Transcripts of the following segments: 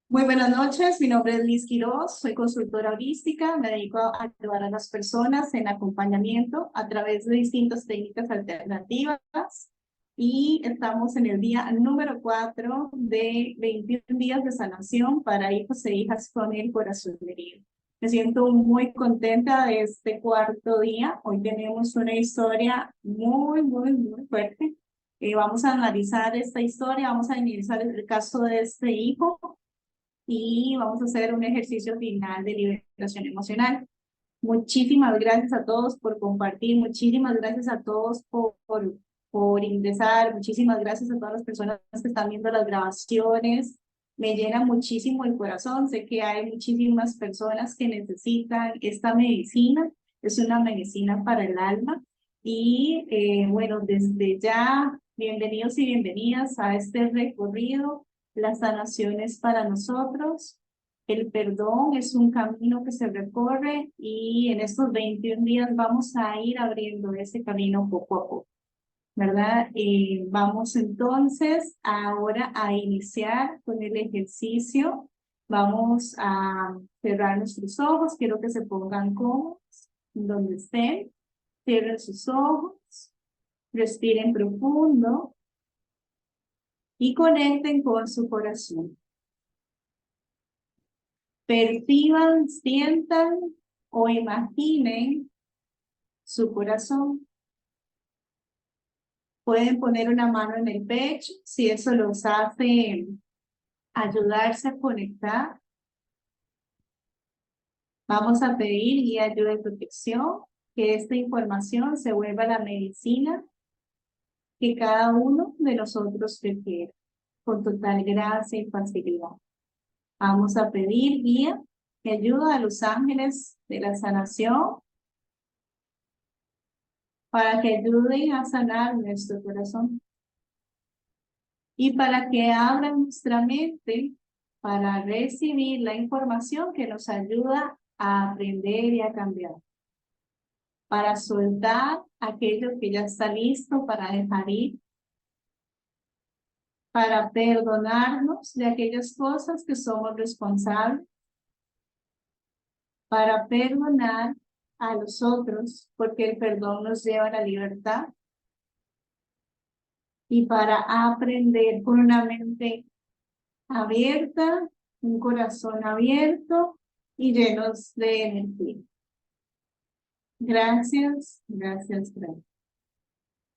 Muy buenas noches, mi nombre es Liz Quiroz, soy consultora holística, me dedico a ayudar a las personas en acompañamiento a través de distintas técnicas alternativas y estamos en el día número 4 de 21 días de sanación para hijos e hijas con el corazón herido. Me siento muy contenta de este cuarto día. Hoy tenemos una historia muy fuerte. Vamos a analizar esta historia, vamos a analizar el caso de este hijo y vamos a hacer un ejercicio final de liberación emocional. Muchísimas gracias a todos por compartir, muchísimas gracias a todos por ingresar, muchísimas gracias a todas las personas que están viendo las grabaciones. Me llena muchísimo el corazón, sé que hay muchísimas personas que necesitan esta medicina, es una medicina para el alma. Y bueno, desde ya, bienvenidos y bienvenidas a este recorrido. La sanación es para nosotros. El perdón es un camino que se recorre y en estos 21 días vamos a ir abriendo ese camino poco a poco, ¿verdad? Vamos entonces ahora a iniciar con el ejercicio. Vamos a cerrar nuestros ojos. Quiero que se pongan cómodos donde estén. Cierren sus ojos, respiren profundo y conecten con su corazón. Perciban, sientan o imaginen su corazón. Pueden poner una mano en el pecho si eso los hace ayudarse a conectar. Vamos a pedir guía, ayuda y protección, que esta información se vuelva la medicina que cada uno de nosotros requiere, con total gracia y facilidad. Vamos a pedir guía y ayuda a los ángeles de la sanación para que ayuden a sanar nuestro corazón y para que abran nuestra mente para recibir la información que nos ayuda a aprender y a cambiar, para soltar aquello que ya está listo para dejar ir, para perdonarnos de aquellas cosas que somos responsables, para perdonar a los otros, porque el perdón nos lleva a la libertad, y para aprender con una mente abierta, un corazón abierto y llenos de energía. Gracias, gracias, gracias.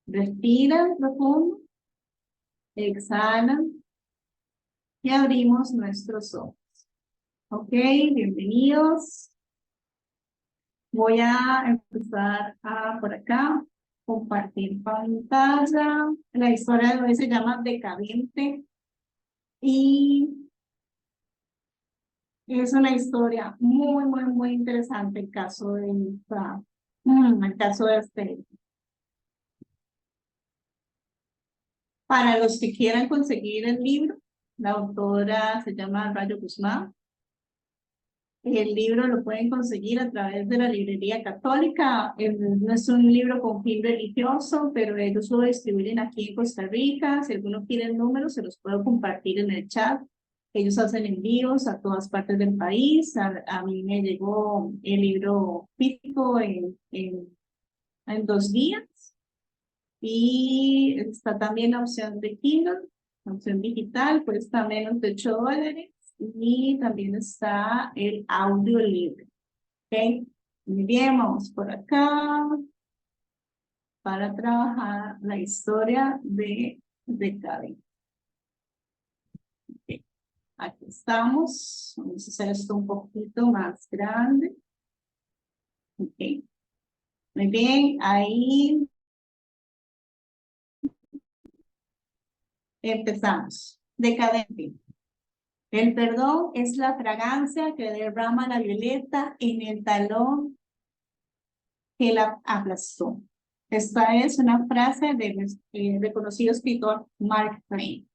Respiran profundo, exhalan y abrimos nuestros ojos. Ok, bienvenidos. Voy a empezar por acá, compartir pantalla. La historia de hoy se llama Decadente y es una historia muy interesante el caso de el caso de este. Para los que quieran conseguir el libro, la autora se llama Rayo Guzmán. El libro lo pueden conseguir a través de la librería católica. No es un libro con fin religioso, pero ellos lo distribuyen aquí en Costa Rica. Si alguno quiere el número, se los puedo compartir en el chat. Ellos hacen envíos a todas partes del país. A mí me llegó el libro físico en 2 días. Y está también la opción de Kindle, la opción digital, cuesta menos de $8. Y también está el audio libre. ¿Ok? Muy bien, vamos por acá para trabajar la historia de Karen. Okay. Aquí estamos. Vamos a hacer esto un poquito más grande. Ok. Muy bien, ahí empezamos. Decadente. El perdón es la fragancia que derrama la violeta en el talón que la aplastó. Esta es una frase del reconocido escritor Mark Twain.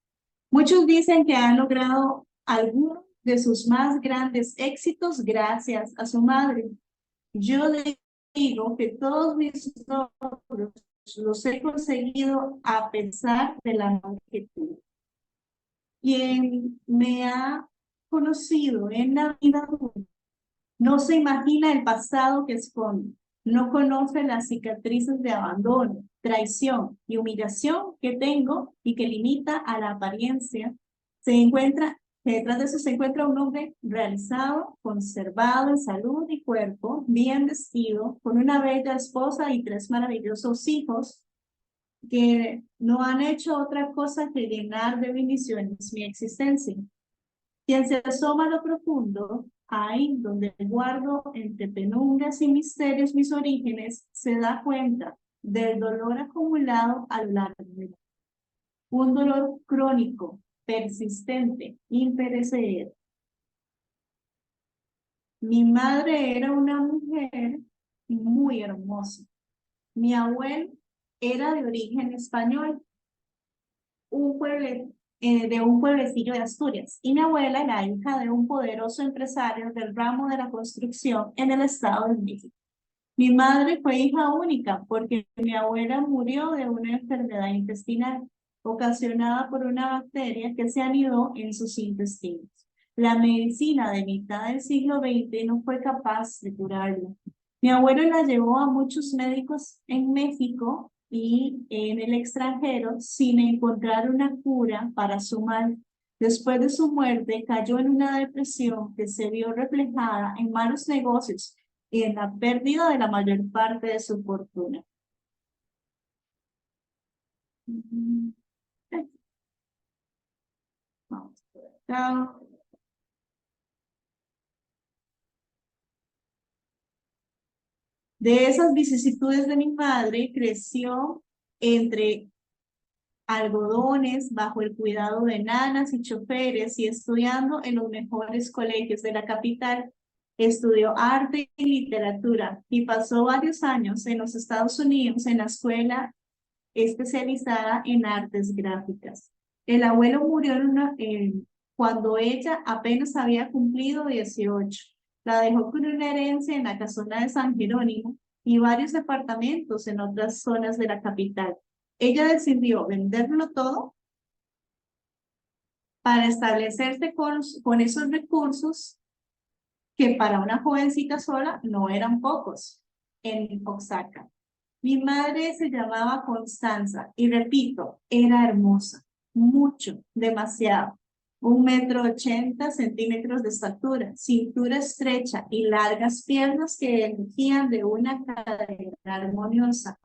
Muchos dicen que han logrado alguno de sus más grandes éxitos gracias a su madre. Yo digo que todos mis logros los he conseguido a pesar de la madre que tuve, quien me ha conocido en la vida adulta, no se imagina el pasado que esconde, no conoce las cicatrices de abandono, traición y humillación que tengo y que limita a la apariencia. Se encuentra, detrás de eso se encuentra un hombre realizado, conservado en salud y cuerpo, bien vestido, con una bella esposa y 3 maravillosos hijos que no han hecho otra cosa que llenar de bendiciones mi existencia. Quien se asoma a lo profundo, ahí donde guardo entre penumbras y misterios mis orígenes, se da cuenta del dolor acumulado a lo largo de la vida. Un dolor crónico, persistente, imperecedero. Mi madre era una mujer muy hermosa. Mi abuelo era de origen español, de un pueblecillo de Asturias, y mi abuela era hija de un poderoso empresario del ramo de la construcción en el estado de México. Mi madre fue hija única porque mi abuela murió de una enfermedad intestinal ocasionada por una bacteria que se anidó en sus intestinos. La medicina de mitad del siglo XX no fue capaz de curarla. Mi abuelo la llevó a muchos médicos en México y en el extranjero sin encontrar una cura para su mal. Después de su muerte, cayó en una depresión que se vio reflejada en malos negocios y en la pérdida de la mayor parte de su fortuna. Vamos por acá. De esas vicisitudes de mi madre creció entre algodones, bajo el cuidado de nanas y choferes y estudiando en los mejores colegios de la capital. Estudió arte y literatura y pasó varios años en los Estados Unidos en la escuela especializada en artes gráficas. El abuelo murió cuando ella apenas había cumplido 18. La dejó con una herencia en la casona de San Jerónimo y varios departamentos en otras zonas de la capital. Ella decidió venderlo todo para establecerse con esos recursos que para una jovencita sola no eran pocos en Oaxaca. Mi madre se llamaba Constanza y repito, era hermosa, mucho, demasiado. 1,80 m de estatura, cintura estrecha y largas piernas que emergían de una cadera armoniosa.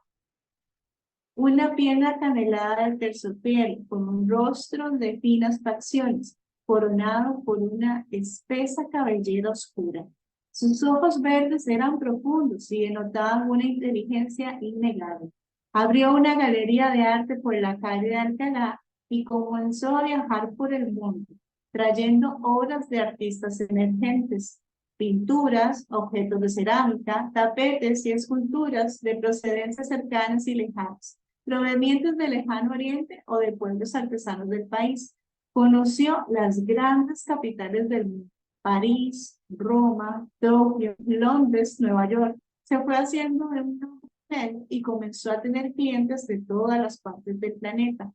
Una pierna canelada de terciopelo, con un rostro de finas facciones, coronado por una espesa cabellera oscura. Sus ojos verdes eran profundos y denotaban una inteligencia innegable. Abrió una galería de arte por la calle de Alcalá y comenzó a viajar por el mundo, trayendo obras de artistas emergentes, pinturas, objetos de cerámica, tapetes y esculturas de procedencias cercanas y lejanas, provenientes del lejano oriente o de pueblos artesanos del país. Conoció las grandes capitales del mundo: París, Roma, Tokio, Londres, Nueva York. Se fue haciendo de un hotel y comenzó a tener clientes de todas las partes del planeta.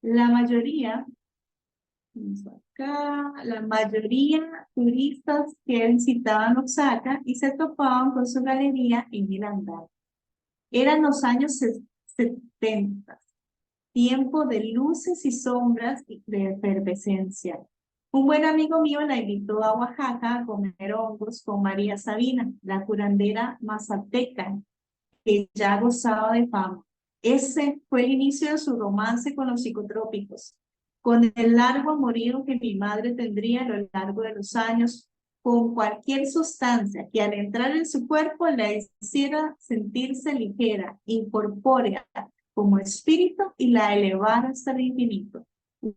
La mayoría, la mayoría turistas que visitaban Osaka y se topaban con su galería en el andar. Eran los años 70, tiempo de luces y sombras y de efervescencia. Un buen amigo mío la invitó a Oaxaca a comer hongos con María Sabina, la curandera mazateca, que ya gozaba de fama. Ese fue el inicio de su romance con los psicotrópicos, con el largo amorío que mi madre tendría a lo largo de los años con cualquier sustancia que al entrar en su cuerpo la hiciera sentirse ligera, incorpórea, como espíritu y la elevara hasta el infinito.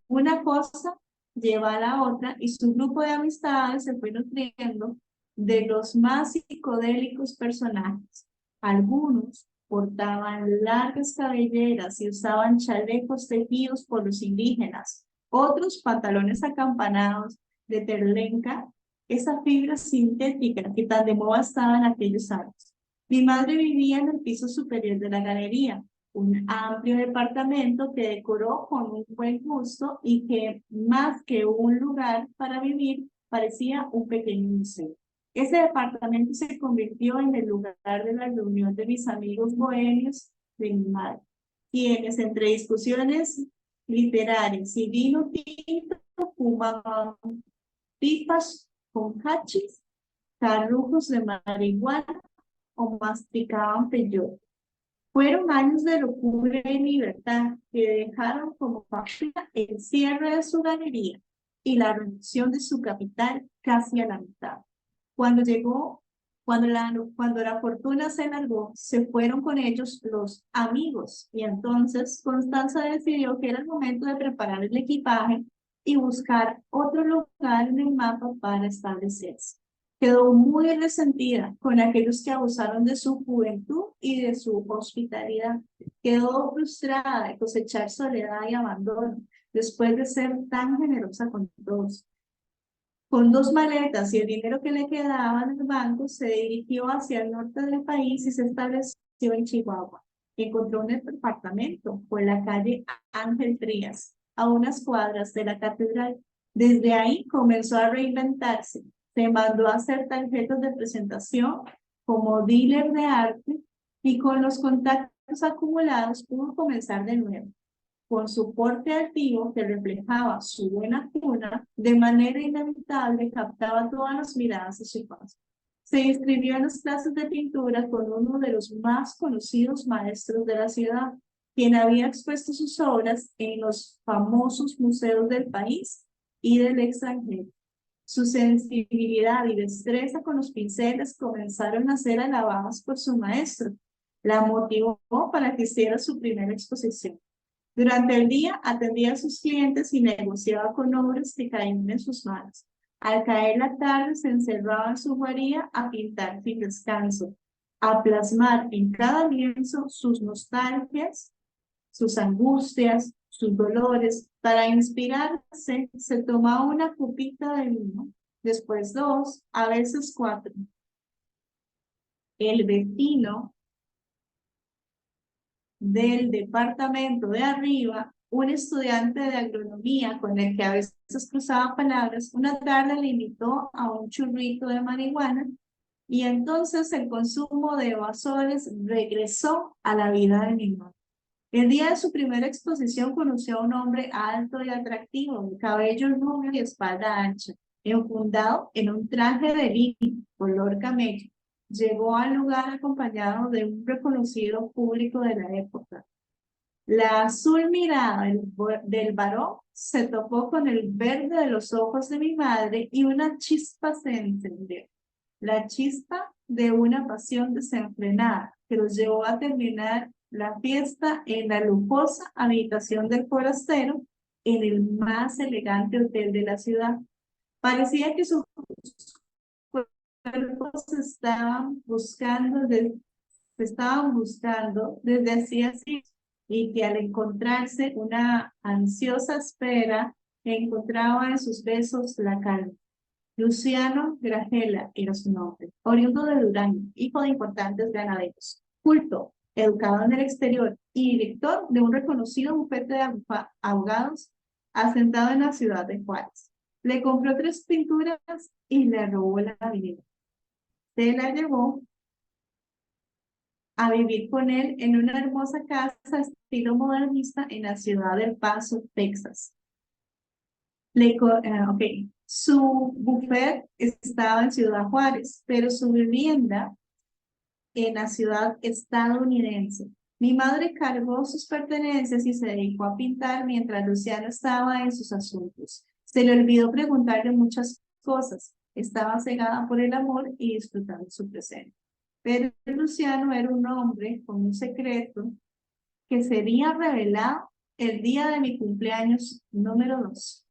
Una cosa lleva a la otra y su grupo de amistades se fue nutriendo de los más psicodélicos personajes. Algunos portaban largas cabelleras y usaban chalecos tejidos por los indígenas, otros pantalones acampanados de terlenca, esa fibra sintética que tan de moda estaba en aquellos años. Mi madre vivía en el piso superior de la galería, un amplio departamento que decoró con un buen gusto y que, más que un lugar para vivir, parecía un pequeño museo. Ese departamento se convirtió en el lugar de la reunión de mis amigos bohemios de mi madre, quienes entre discusiones literarias y vino tinto fumaban pipas con hachís, carrujos de marihuana o masticaban peyote. Fueron años de locura y libertad que dejaron como factura el cierre de su galería y la reducción de su capital casi a la mitad. Cuando llegó, cuando la fortuna se largó, se fueron con ellos los amigos y entonces Constanza decidió que era el momento de preparar el equipaje y buscar otro lugar en el mapa para establecerse. Quedó muy resentida con aquellos que abusaron de su juventud y de su hospitalidad. Quedó frustrada de cosechar soledad y abandono después de ser tan generosa con todos. Con 2 maletas y el dinero que le quedaba en el banco, se dirigió hacia el norte del país y se estableció en Chihuahua. Encontró un departamento por la calle Ángel Frías, a unas cuadras de la catedral. Desde ahí comenzó a reinventarse. Se mandó a hacer tarjetas de presentación como dealer de arte y con los contactos acumulados pudo comenzar de nuevo. Con su porte altivo que reflejaba su buena cuna, de manera inevitable captaba todas las miradas de su paso. Se inscribió en las clases de pintura con uno de los más conocidos maestros de la ciudad, quien había expuesto sus obras en los famosos museos del país y del extranjero. Su sensibilidad y destreza con los pinceles comenzaron a ser alabadas por su maestro. La motivó para que hiciera su primera exposición. Durante el día atendía a sus clientes y negociaba con obras que caían en sus manos. Al caer la tarde se encerraba en su guarida a pintar sin descanso, a plasmar en cada lienzo sus nostalgias, sus angustias, sus dolores. Para inspirarse se tomaba una copita de vino, después 2, a veces 4. El vecino del departamento de arriba, un estudiante de agronomía con el que a veces cruzaba palabras, una tarde le invitó a un churrito de marihuana y entonces el consumo de evasores regresó a la vida de mi madre. El día de su primera exposición conoció a un hombre alto y atractivo, de cabello rubio y espalda ancha, enfundado en un traje de lino color camello. Llegó al lugar acompañado de un reconocido público de la época. La azul mirada del varón se topó con el verde de los ojos de mi madre y una chispa se encendió. La chispa de una pasión desenfrenada que los llevó a terminar la fiesta en la lujosa habitación del forastero en el más elegante hotel de la ciudad. Parecía que sus cuerpos se estaban buscando desde hacía siglos y que al encontrarse una ansiosa espera encontraba en sus besos la calma. Luciano Grajela era su nombre, oriundo de Durango, hijo de importantes ganaderos, culto, educado en el exterior y director de un reconocido bufete de abogados asentado en la ciudad de Juárez. Le compró 3 pinturas y le robó la vida. Se la llevó a vivir con él en una hermosa casa estilo modernista en la ciudad del Paso, Texas. Su buffet estaba en Ciudad Juárez, pero su vivienda en la ciudad estadounidense. Mi madre cargó sus pertenencias y se dedicó a pintar mientras Luciano estaba en sus asuntos. Se le olvidó preguntarle muchas cosas. Estaba cegada por el amor y disfrutando su presente. Pero Luciano era un hombre con un secreto que sería revelado el día de mi cumpleaños número 2.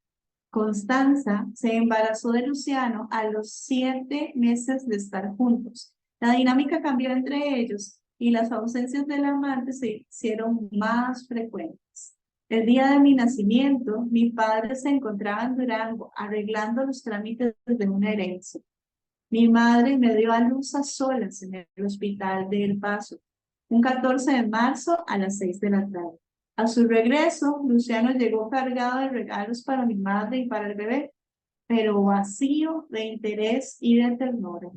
Constanza se embarazó de Luciano a los 7 meses de estar juntos. La dinámica cambió entre ellos y las ausencias del amante se hicieron más frecuentes. El día de mi nacimiento, mi padre se encontraba en Durango arreglando los trámites de una herencia. Mi madre me dio a luz a solas en el hospital de El Paso, un 14 de marzo a las 6 de la tarde. A su regreso, Luciano llegó cargado de regalos para mi madre y para el bebé. pero vacío de interés y de ternura.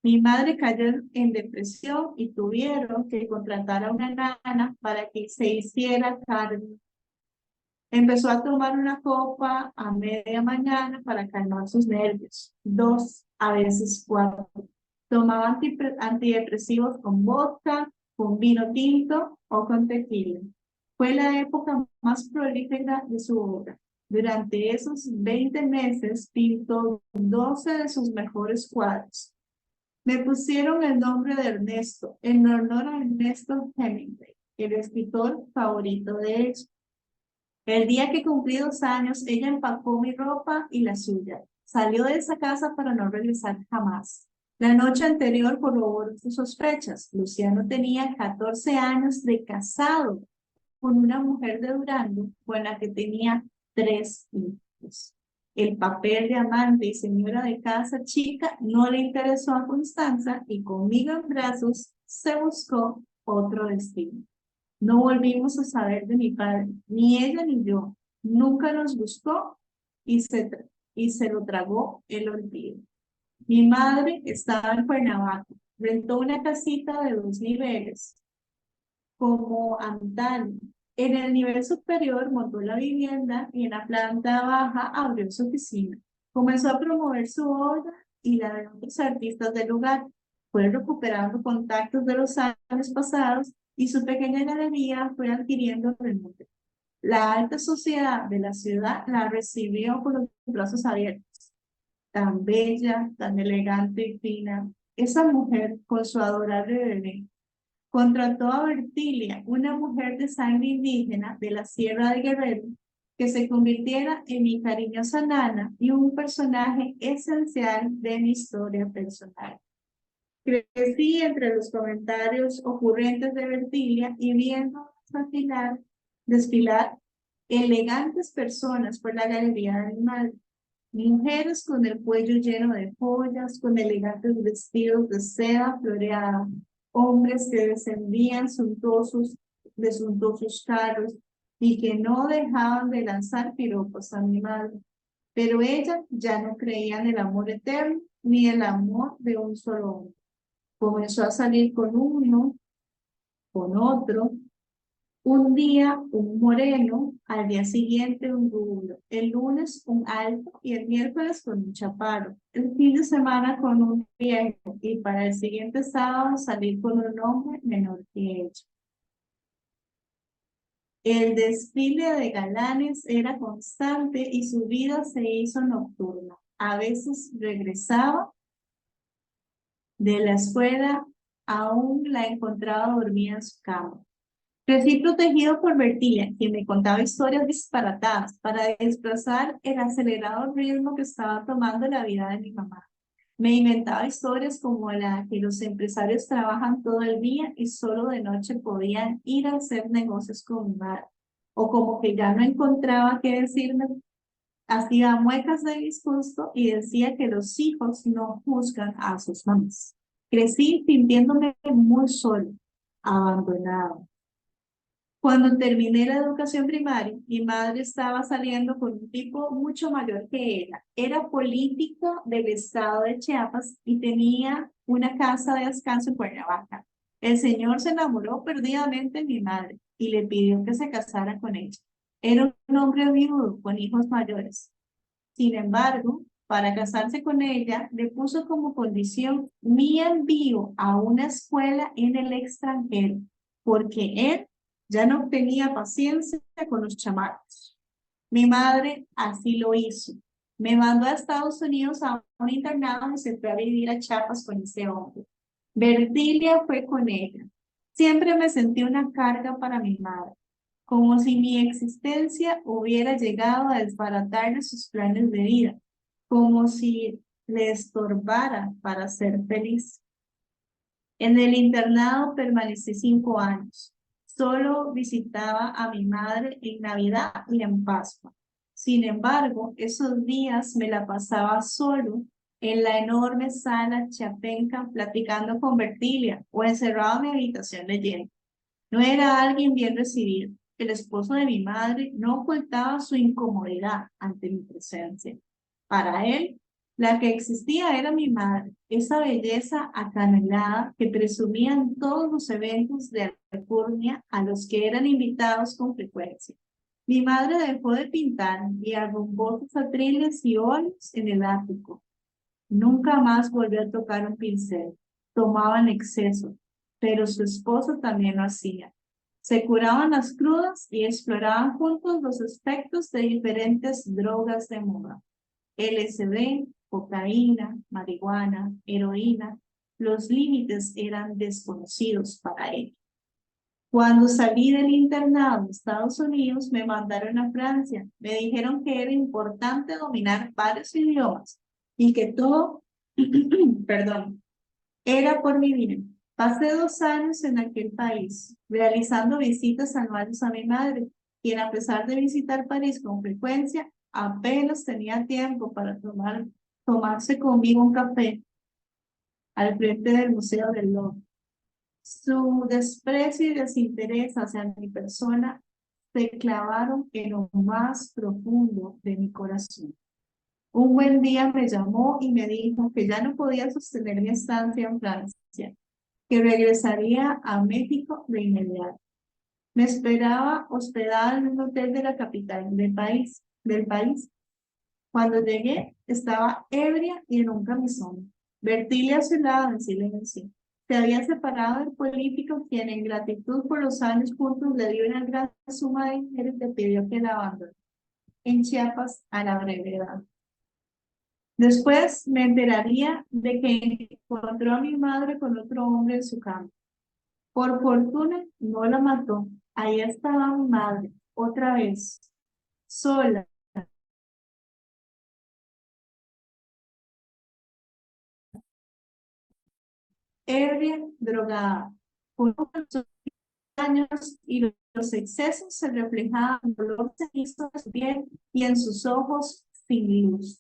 Mi madre cayó en depresión y tuvieron que contratar a una nana para que se hiciera cargo. Empezó a tomar una copa a media mañana para calmar sus nervios, dos, a veces cuatro. Tomaba antidepresivos con vodka, con vino tinto o con tequila. Fue la época más prolífica de su obra. Durante esos 20 meses pintó 12 de sus mejores cuadros. Me pusieron el nombre de Ernesto, en honor a Ernesto Hemingway, el escritor favorito de ellos. El día que cumplí 2 años, ella empacó mi ropa y la suya. Salió de esa casa para no regresar jamás. La noche anterior corroboró sus sospechas. Luciano tenía 14 años de casado con una mujer de Durango con la que tenía 3 hijos. El papel de amante y señora de casa chica no le interesó a Constanza y conmigo en brazos se buscó otro destino. No volvimos a saber de mi padre, ni ella ni yo. Nunca nos buscó y se lo tragó el olvido. Mi madre estaba en Cuernavaca, rentó una casita de 2 niveles, como antaño. En el nivel superior montó la vivienda y en la planta baja abrió su oficina. Comenzó a promover su obra y la de otros artistas del lugar. Fue recuperando contactos de los años pasados y su pequeña galería fue adquiriendo renombre. La alta sociedad de la ciudad la recibió con los brazos abiertos. Tan bella, tan elegante y fina, esa mujer con su adorable bebé. Contrató a Bertilia, una mujer de sangre indígena de la Sierra de Guerrero, que se convirtiera en mi cariñosa nana y un personaje esencial de mi historia personal. Crecí entre los comentarios ocurrentes de Bertilia y viendo desfilar elegantes personas por la galería de mi madre. Mujeres con el cuello lleno de joyas, con elegantes vestidos de seda floreada, hombres que descendían de suntuosos carros y que no dejaban de lanzar piropos a mi madre. Pero ella ya no creía en el amor eterno ni el amor de un solo hombre. Comenzó a salir con uno, con otro, un día un moreno, al día siguiente un rubio, el lunes un alto y el miércoles con un chaparro, el fin de semana con un viejo y para el siguiente sábado salir con un hombre menor que ella. El desfile de galanes era constante y su vida se hizo nocturna. A veces regresaba de la escuela, aún la encontraba dormida en su cama. Crecí protegido por Bertilia, quien me contaba historias disparatadas para desplazar el acelerado ritmo que estaba tomando la vida de mi mamá. Me inventaba historias como la que los empresarios trabajan todo el día y solo de noche podían ir a hacer negocios con mi madre. O como que ya no encontraba qué decirme, hacía muecas de disgusto y decía que los hijos no juzgan a sus mamás. Crecí sintiéndome muy solo, abandonado. Cuando terminé la educación primaria, mi madre estaba saliendo con un tipo mucho mayor que ella. Era político del estado de Chiapas y tenía una casa de descanso en Cuernavaca. El señor se enamoró perdidamente de mi madre y le pidió que se casara con ella. Era un hombre viudo con hijos mayores. Sin embargo, para casarse con ella, le puso como condición mi envío a una escuela en el extranjero, porque él ya no tenía paciencia con los chamacos. Mi madre así lo hizo. Me mandó a Estados Unidos a un internado y se fue a vivir a Chiapas con ese hombre. Bertilia fue con ella. Siempre me sentí una carga para mi madre, como si mi existencia hubiera llegado a desbaratarle sus planes de vida, como si le estorbara para ser feliz. En el internado permanecí 5 años. Solo visitaba a mi madre en Navidad y en Pascua. Sin embargo, esos días me la pasaba solo en la enorme sala chapenca platicando con Bertilia o encerrado en mi habitación leyendo. No era alguien bien recibido. El esposo de mi madre no ocultaba su incomodidad ante mi presencia. Para él, la que existía era mi madre, esa belleza acanelada que presumía en todos los eventos de Alcurnia a los que eran invitados con frecuencia. Mi madre dejó de pintar y arrumbó sus atriles y óleos en el ático. Nunca más volvió a tocar un pincel. Tomaba en exceso, pero su esposo también lo hacía. Se curaban las crudas y exploraban juntos los aspectos de diferentes drogas de moda. LSD, cocaína, marihuana, heroína. Los límites eran desconocidos para él. Cuando salí del internado en Estados Unidos, me mandaron a Francia. Me dijeron que era importante dominar varios idiomas y que todo, perdón, era por mi bien. Pasé 2 años en aquel país, realizando visitas anuales a mi madre, quien a pesar de visitar París con frecuencia, apenas tenía tiempo para tomarse conmigo un café al frente del Museo del Louvre. Su desprecio y desinterés hacia mi persona se clavaron en lo más profundo de mi corazón. Un buen día me llamó y me dijo que ya no podía sostener mi estancia en Francia, que regresaría a México de inmediato. Me esperaba hospedada en un hotel de la capital del país. Cuando llegué, estaba ebria y en un camisón. Bertíle a su lado en silencio. Se había separado del político quien en gratitud por los años juntos le dio una gran suma de dinero y le pidió que la abandone en Chiapas a la brevedad. Después me enteraría de que encontró a mi madre con otro hombre en su cama. Por fortuna no la mató. Ahí estaba mi madre, otra vez, sola, ebria, drogada, con unos años y los excesos se reflejaban en el dolor cenizo de su piel y en sus ojos sin luz.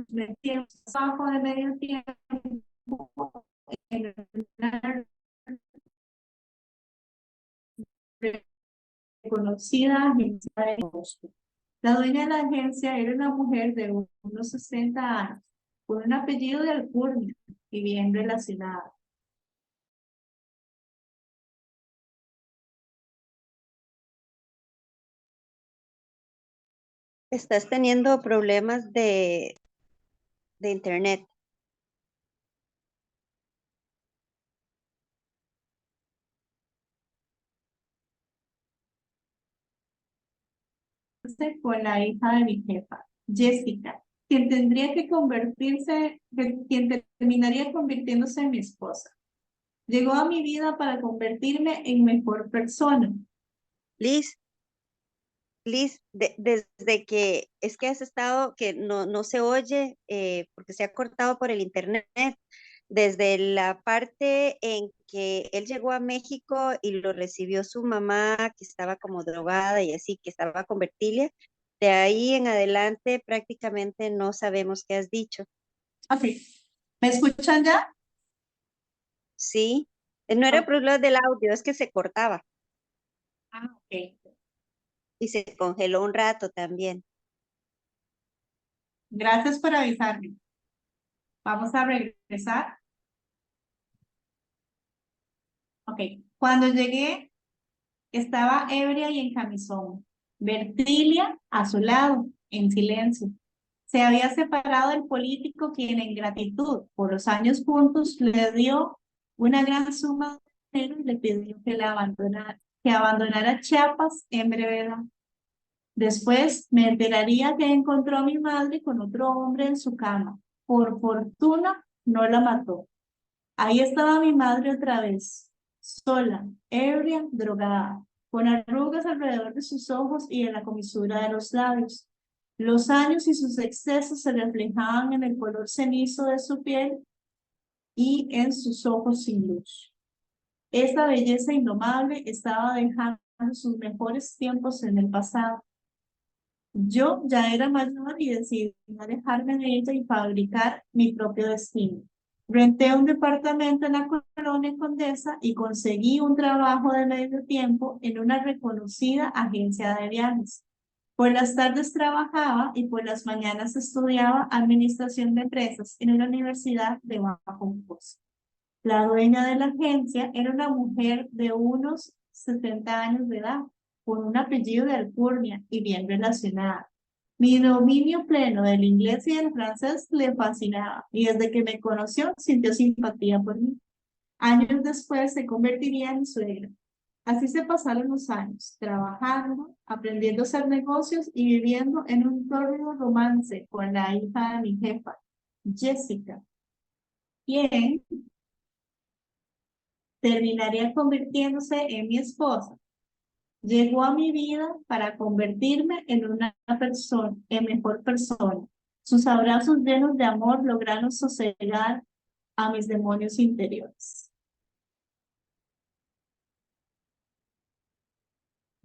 Metieron trabajo de medio tiempo en una reconocida agencia de negocio. La dueña de la agencia era una mujer de unos 60 años, con un apellido de alcurnia y bien relacionada. Estás teniendo problemas de internet. Con la hija de mi jefa, Jessica, quien tendría que quien terminaría convirtiéndose en mi esposa. Llegó a mi vida para convertirme en mejor persona. Liz, desde que es que has estado, que no se oye, porque se ha cortado por el internet, desde la parte en que él llegó a México y lo recibió su mamá, que estaba como drogada y así, que estaba con Bertilia, de ahí en adelante prácticamente no sabemos qué has dicho. Ok, ¿me escuchan ya? Sí, no era Ok. problema del audio, es que se cortaba Ah, ok. y se congeló un rato también. Gracias por avisarme. Vamos a regresar. Ok, cuando llegué estaba ebria y en camisón. Bertilia a su lado, en silencio. Se había separado del político quien en gratitud por los años juntos le dio una gran suma de dinero y le pidió que abandonara Chiapas en brevedad. Después me enteraría que encontró a mi madre con otro hombre en su cama. Por fortuna no la mató. Ahí estaba mi madre otra vez, sola, ebria, drogada, con arrugas alrededor de sus ojos y en la comisura de los labios. Los años y sus excesos se reflejaban en el color cenizo de su piel y en sus ojos sin luz. Esta belleza indomable estaba dejando sus mejores tiempos en el pasado. Yo ya era mayor y decidí alejarme de ella y fabricar mi propio destino. Renté un departamento en la colonia Condesa y conseguí un trabajo de medio tiempo en una reconocida agencia de viajes. Por las tardes trabajaba y por las mañanas estudiaba administración de empresas en una universidad de bajo costo. La dueña de la agencia era una mujer de unos 70 años de edad, con un apellido de alcurnia y bien relacionada. Mi dominio pleno del inglés y del francés le fascinaba y desde que me conoció sintió simpatía por mí. Años después se convertiría en mi suegra. Así se pasaron los años, trabajando, aprendiendo a hacer negocios y viviendo en un tórrido romance con la hija de mi jefa, Jessica, quien terminaría convirtiéndose en mi esposa. Llegó a mi vida para convertirme en una persona, en mejor persona. Sus abrazos llenos de amor lograron sosegar a mis demonios interiores.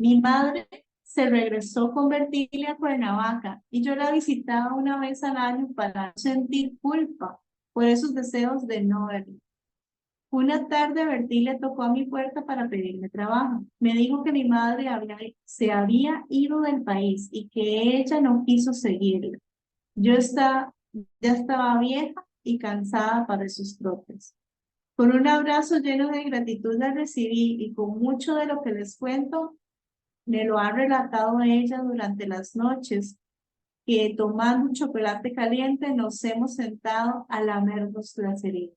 Mi madre se regresó con Bertilia a Cuernavaca y yo la visitaba una vez al año para no sentir culpa por esos deseos de no verla. Una tarde Bertilia tocó a mi puerta para pedirme trabajo. Me dijo que mi madre se había ido del país y que ella no quiso seguirla. Ya estaba vieja y cansada para sus trotes. Con un abrazo lleno de gratitud la recibí y con mucho de lo que les cuento me lo ha relatado ella durante las noches que tomando un chocolate caliente nos hemos sentado a lamernos las heridas.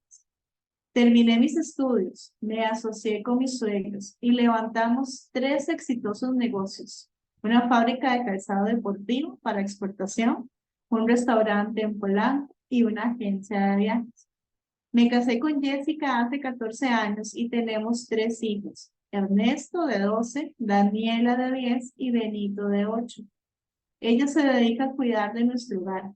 Terminé mis estudios, me asocié con mis suegros y levantamos 3 exitosos negocios. Una fábrica de calzado deportivo para exportación, un restaurante en Polanco y una agencia de viajes. Me casé con Jessica hace 14 años y tenemos 3 hijos. Ernesto de 12, Daniela de 10 y Benito de 8. Ella se dedica a cuidar de nuestro hogar.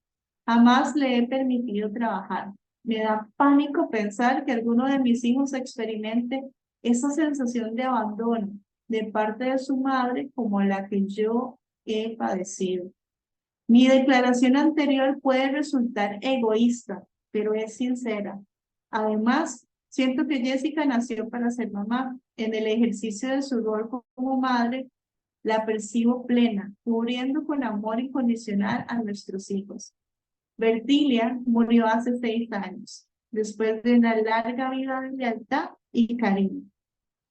Jamás le he permitido trabajar. Me da pánico pensar que alguno de mis hijos experimente esa sensación de abandono de parte de su madre como la que yo he padecido. Mi declaración anterior puede resultar egoísta, pero es sincera. Además, siento que Jessica nació para ser mamá. En el ejercicio de su rol como madre, la percibo plena, cubriendo con amor incondicional a nuestros hijos. Bertilia murió hace 6 años, después de una larga vida de lealtad y cariño.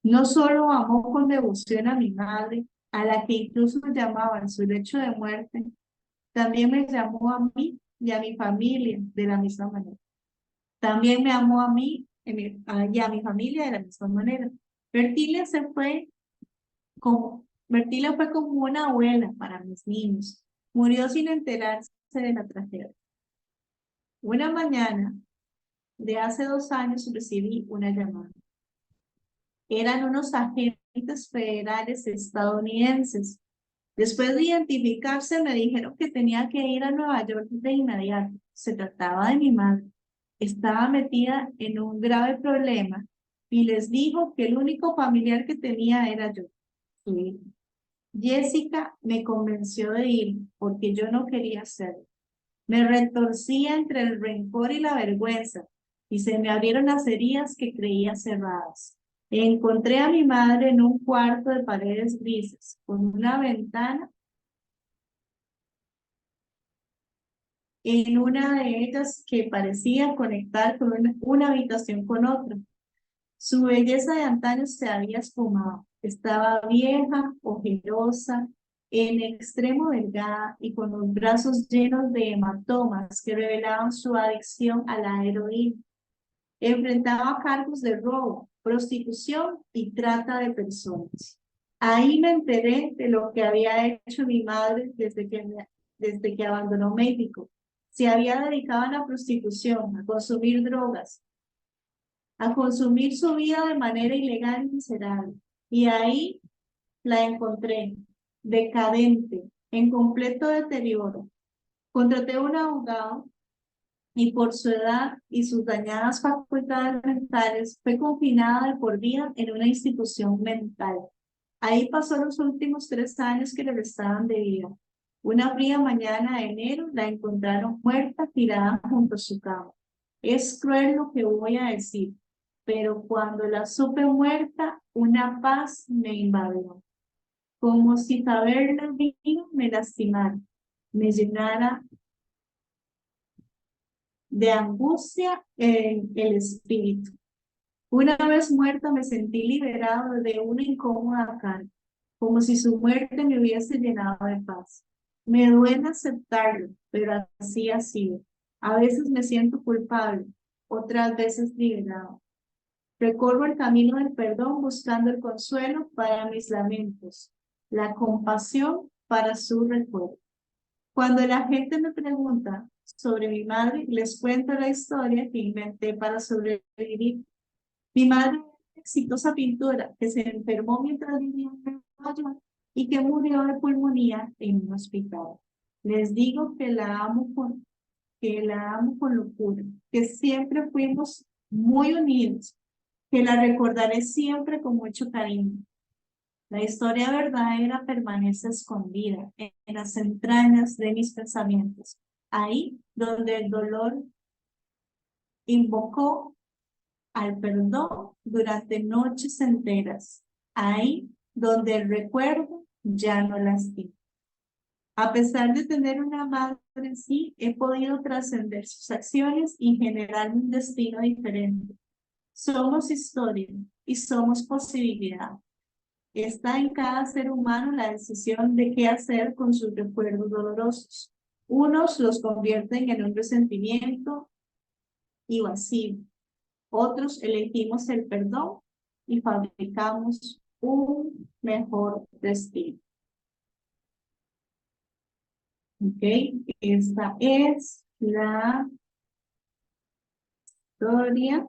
No solo amó con devoción a mi madre, a la que incluso llamaba en su lecho de muerte, también me llamó a mí y a mi familia de la misma manera. También me amó a mí y a mi familia de la misma manera. Bertilia Bertilia fue como una abuela para mis niños. Murió sin enterarse de la tragedia. Una mañana de hace 2 años recibí una llamada. Eran unos agentes federales estadounidenses. Después de identificarse, me dijeron que tenía que ir a Nueva York de inmediato. Se trataba de mi madre. Estaba metida en un grave problema y les dijo que el único familiar que tenía era yo, su hijo. Jessica me convenció de ir porque yo no quería hacerlo. Me retorcía entre el rencor y la vergüenza y se me abrieron las heridas que creía cerradas. Encontré a mi madre en un cuarto de paredes grises, con una ventana en una de ellas que parecía conectar con una habitación con otra. Su belleza de antaño se había esfumado. Estaba vieja, ojerosa, en extremo delgada y con los brazos llenos de hematomas que revelaban su adicción a la heroína. Enfrentaba cargos de robo, prostitución y trata de personas. Ahí me enteré de lo que había hecho mi madre desde que abandonó México. Se había dedicado a la prostitución, a consumir drogas, a consumir su vida de manera ilegal y miserable. Y ahí la encontré, decadente, en completo deterioro. Contraté a un abogado y por su edad y sus dañadas facultades mentales fue confinada de por vida en una institución mental. Ahí pasó los últimos 3 años que le restaban de vida. Una fría mañana de enero la encontraron muerta tirada junto a su cama. Es cruel lo que voy a decir, pero cuando la supe muerta, una paz me invadió, como si saberla viva me lastimara, me llenara de angustia en el espíritu. Una vez muerta me sentí liberado de una incómoda carga, como si su muerte me hubiese llenado de paz. Me duele aceptarlo, pero así ha sido. A veces me siento culpable, otras veces liberado. Recorro el camino del perdón buscando el consuelo para mis lamentos, la compasión para su recuerdo. Cuando la gente me pregunta sobre mi madre, les cuento la historia que inventé para sobrevivir. Mi madre era una exitosa pintora que se enfermó mientras vivía en Nueva York y que murió de pulmonía en un hospital. Les digo que la amo con locura, que siempre fuimos muy unidos, que la recordaré siempre con mucho cariño. La historia verdadera permanece escondida en las entrañas de mis pensamientos, ahí donde el dolor invocó al perdón durante noches enteras, ahí donde el recuerdo ya no lastima. A pesar de tener una madre en sí, he podido trascender sus acciones y generar un destino diferente. Somos historia y somos posibilidad. Está en cada ser humano la decisión de qué hacer con sus recuerdos dolorosos. Unos los convierten en un resentimiento y vacío. Otros elegimos el perdón y fabricamos un mejor destino. ¿Ok? Esta es la historia